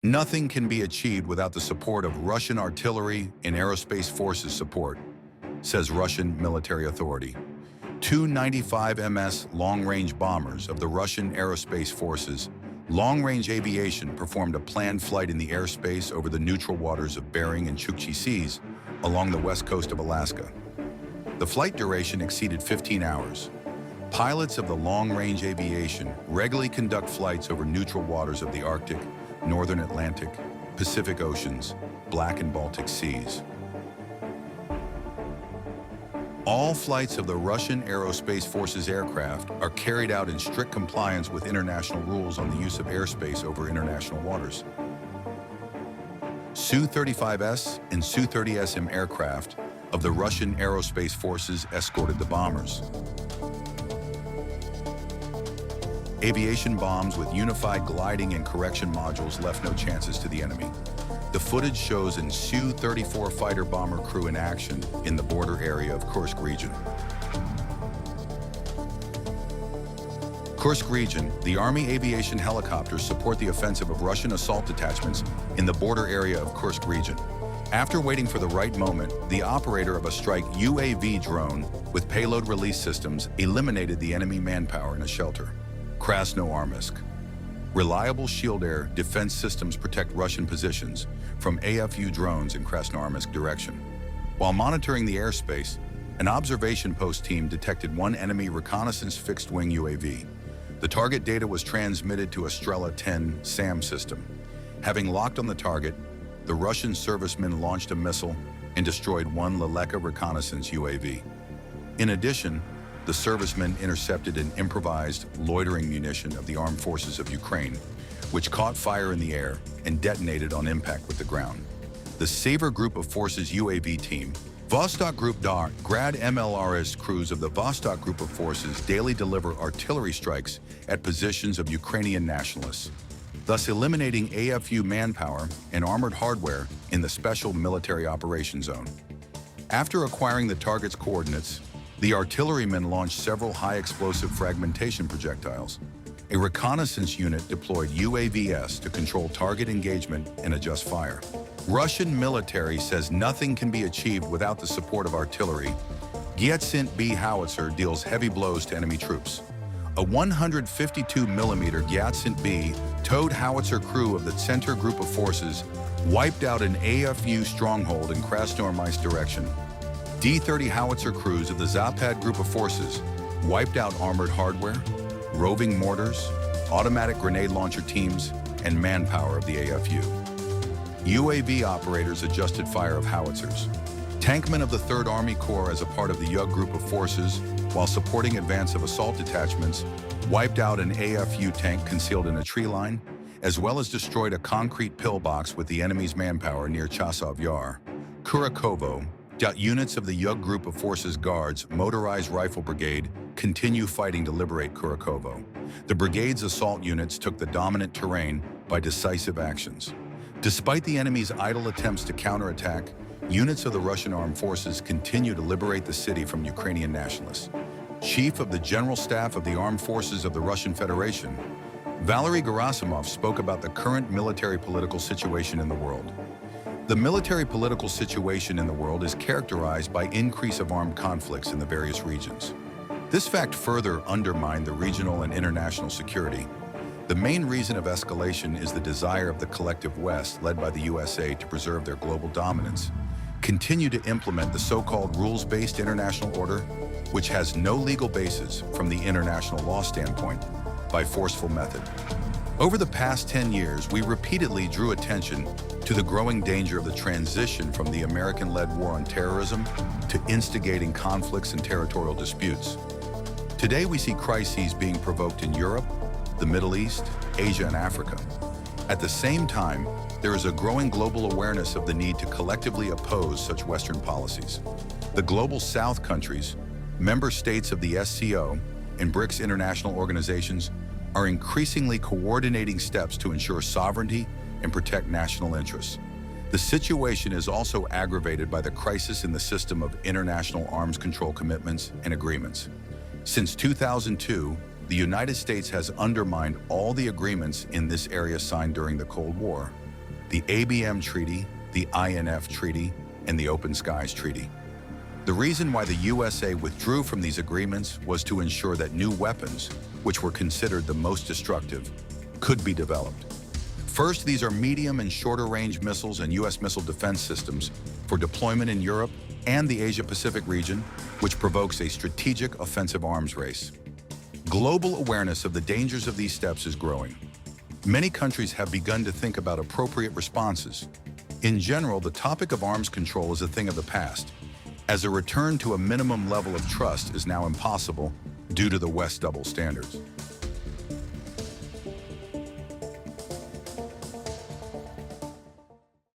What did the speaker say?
Nothing can be achieved without the support of Russian artillery and aerospace forces support, says Russian military authority. Two 95 ms long-range bombers of the Russian Aerospace Forces long-range aviation performed a planned flight in the airspace over the neutral waters of Bering and Chukchi seas along the west coast of Alaska. The flight duration exceeded 15 hours. Pilots of the long-range aviation regularly conduct flights over neutral waters of the Arctic, Northern Atlantic, Pacific Oceans, Black and Baltic Seas. All flights of the Russian Aerospace Forces aircraft are carried out in strict compliance with international rules on the use of airspace over international waters. Su-35S and Su-30SM aircraft of the Russian Aerospace Forces escorted the bombers. Aviation bombs with unified gliding and correction modules left no chances to the enemy. The footage shows an Su-34 fighter bomber crew in action in the border area of Kursk region. Kursk region, the Army aviation helicopters support the offensive of Russian assault detachments in the border area of Kursk region. After waiting for the right moment, the operator of a strike UAV drone with payload release systems eliminated the enemy manpower in a shelter. Krasnoarmysk. Reliable shield air defense systems protect Russian positions from AFU drones in Krasnoarmysk direction. While monitoring the airspace, an observation post team detected one enemy reconnaissance fixed-wing UAV. The target data was transmitted to a Strela 10 SAM system. Having locked on the target, the Russian servicemen launched a missile and destroyed one Leleka reconnaissance UAV. In addition, the servicemen intercepted an improvised loitering munition of the armed forces of Ukraine, which caught fire in the air and detonated on impact with the ground. The Saver Group of Forces UAV team, Vostok Group DAR, Grad MLRS crews of the Vostok Group of Forces daily deliver artillery strikes at positions of Ukrainian nationalists, thus eliminating AFU manpower and armored hardware in the Special Military Operations Zone. After acquiring the target's coordinates, the artillerymen launched several high-explosive fragmentation projectiles. A reconnaissance unit deployed UAVs to control target engagement and adjust fire. Russian military says nothing can be achieved without the support of artillery. Gyatsint B howitzer deals heavy blows to enemy troops. A 152mm Gyatsint B towed howitzer crew of the Center Group of Forces wiped out an AFU stronghold in Krasnoarmysk direction. D-30 howitzer crews of the Zapad Group of Forces wiped out armored hardware, roving mortars, automatic grenade launcher teams, and manpower of the AFU. UAV operators adjusted fire of howitzers. Tankmen of the 3rd Army Corps as a part of the YUG Group of Forces, while supporting advance of assault detachments, wiped out an AFU tank concealed in a tree line, as well as destroyed a concrete pillbox with the enemy's manpower near Chasov Yar. Kurakovo. Units of the YUG Group of Forces Guards Motorized Rifle Brigade continue fighting to liberate Kurakovo. The brigade's assault units took the dominant terrain by decisive actions. Despite the enemy's idle attempts to counterattack, units of the Russian Armed Forces continue to liberate the city from Ukrainian nationalists. Chief of the General Staff of the Armed Forces of the Russian Federation, Valery Gerasimov, spoke about the current military-political situation in the world. The military-political situation in the world is characterized by increase of armed conflicts in the various regions. This fact further undermined the regional and international security. The main reason of escalation is the desire of the collective West, led by the USA, to preserve their global dominance, continue to implement the so-called rules-based international order, which has no legal basis from the international law standpoint, by forceful method. Over the past 10 years, we repeatedly drew attention to the growing danger of the transition from the American-led war on terrorism to instigating conflicts and territorial disputes. Today, we see crises being provoked in Europe, the Middle East, Asia, and Africa. At the same time, there is a growing global awareness of the need to collectively oppose such Western policies. The Global South countries, member states of the SCO, and BRICS international organizations are increasingly coordinating steps to ensure sovereignty and protect national interests. The situation is also aggravated by the crisis in the system of international arms control commitments and agreements. Since 2002, the United States has undermined all the agreements in this area signed during the Cold War. the ABM Treaty, the INF Treaty, and the Open Skies Treaty. The reason why the USA withdrew from these agreements was to ensure that new weapons, which were considered the most destructive, could be developed. First, these are medium and shorter-range missiles and U.S. missile defense systems for deployment in Europe and the Asia-Pacific region, which provokes a strategic offensive arms race. Global awareness of the dangers of these steps is growing. Many countries have begun to think about appropriate responses. In general, the topic of arms control is a thing of the past, as a return to a minimum level of trust is now impossible due to the West's double standards.